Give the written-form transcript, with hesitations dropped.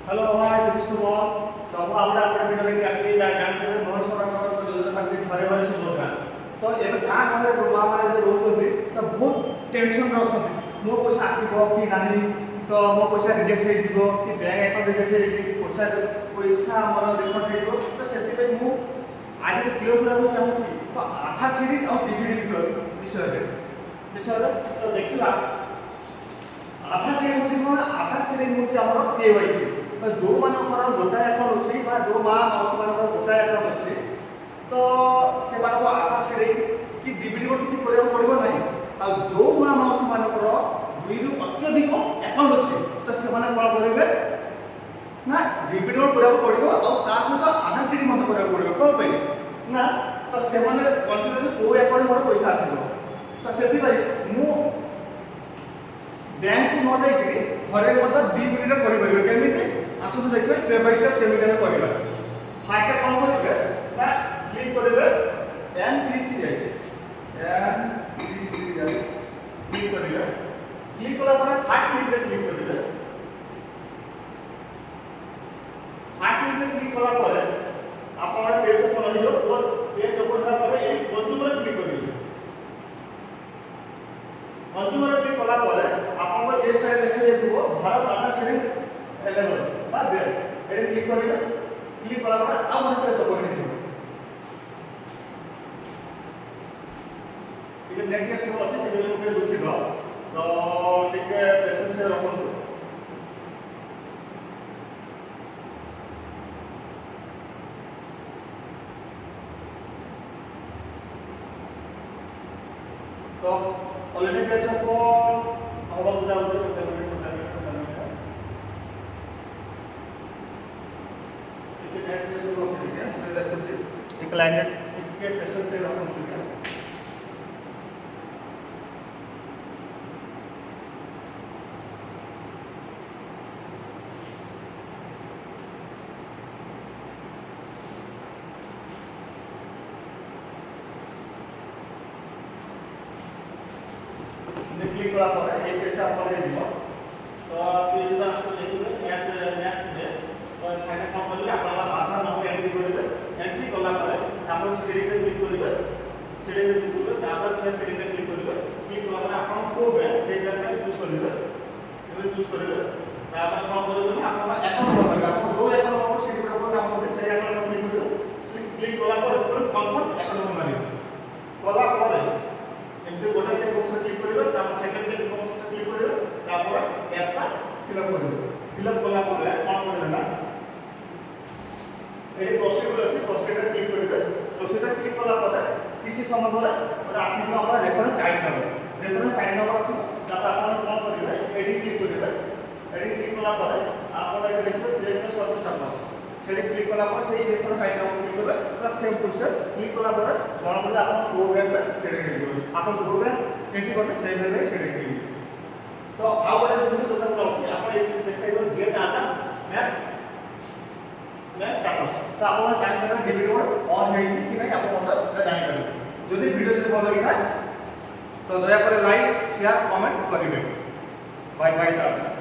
Hello hi this is Subodh. तो हम आपने अपने वीडियो में कहते हैं जानते हैं बहुत सारा प्रकार योजना करके घरे घरे सब होगा। तो एबे का हमरे मां माने जे रोज तो बहुत टेंशन रहथन मो पैसा आसीबो कि नाही, तो मो पैसा रिजेक्ट हे जीवो कि बैंक अकाउंट रिजेक्ट हे जी पैसा हमर रिफंड हे जीवो। तो सेति पे मु आज क्लियर करबो चाहूची तो आधार सीरीज और डीबीडी विषय तो देखिबा आधार सीरीज होची कोन आधार सीरीज होची हमर केवाईसी। तो जो मानकर गोटा अकाउंट अच्छी जो माँ माउसी मान गोटा अकाउंट अच्छी तो से आधार सीरीज कि डीबीडी किसी करने पड़ो ना। आ जो माँ माउसी मान दुई रु अत्यधिक अकाउंट अच्छी तो से कौन करेंगे ना डीबीडी करने पड़ो और सहित आधार सीरीज मत करने पड़ो कौन पे ना। तो से कंटिन्यू कौ अकाउंट मोर पैसा आसो तो से मु बैंक को न जाइए घरे डीबीडी करेंगे आसतु देखिए स्टेप बाय स्टेप केमी करबा। फाइटर कौन करेंगे ना क्लिक करेंगे एनपीसीआई क्लिक करेंगे। क्लिक कला पर फास्ट क्लिक पे क्लिक करेंगे। फास्ट क्लिक पे क्लिक कला पर आपन पेज ओपन हो जाओ और पेज ओपन कला पर ए कंज्यूमर क्लिक करेंगे। कंज्यूमर क्लिक कला पर आपन को ए साइड देखा जाइबो भारत आधार सीरीज एलेवन बा बेस एडे क्लिक करिवे। क्लिक कला पर आ मन पे ओपन हे जिवो। ये नेट के स्लो अछि से वीडियो पे दुखी दो तो टिके पेशेंस से रखंतु। तो ऑलरेडी पेज को हवा बुझा होते क्लाइंट के पेशेंट से रखना पड़ेगा। क्लिक कला पर एक पेज आपन ले दिबो तो पेज ना आसे देखिबे एट नेक्स्ट पेज तो खाने कौन करिवे आपन आधार नंबर एंट्री करिवे। एंट्री कला पर आपन सीरीज पे क्लिक करिवे। सीरीज पे क्लिक करिवे तापर फिर सीरीज पे क्लिक करिवे। क्लिक कला पर आपन को बैंक से बैंक पे चूज करिवे। एबे चूज करिवे तापर कौन करिवे ना आपन अकाउंट नंबर आपन जो अकाउंट नंबर सीरीज पर आपन से अकाउंट नंबर क्लिक करिवे। क्लिक कला पर ऊपर कंफर्म अकाउंट नंबर मारिवे। कला पर एमती गोटे चेक बॉक्स क्लिक करिवे तापर सेकंड चेक बॉक्स क्लिक करिवे तापर एपटा फिलअप करिवे। फिलअप कला पर कौन करिवे ना ए प्रोसीजर अछि प्रोसीजर क्लिक करिवे। प्रोसीजर क्लिक कला पर किछि समय पर ओटा आसीबो हमरा रेफरेंस आईडी नंबर अछि तापर आपण कोन करिवे एडी क्लिक करिवे। एडी क्लिक कला पर आपण एडी देखिबे जे के सर्विस स्टेटस सेडी क्लिक कला पर सेही रेफरेंस आईडी नंबर क्लिक करिवे प्लस सेम प्रोसीजर क्लिक कला पर जणा पले आपण को बैंक रे सेडी हेजिबो आपण जो बैंक एंट्री करते सेम रे सेडी हेजिबो। तो आ बडे जिनिस जोता अछि आपण एक देखाइबो गेट आधार मैं स्टेटस तो आपण टाइम में डीबीडी ऑन है कि नहीं आप मतलब जानि पारे। जदि वीडियो जदि भल लगिला तो दया करे लाइक शेयर कमेंट करिवे। Bye bye.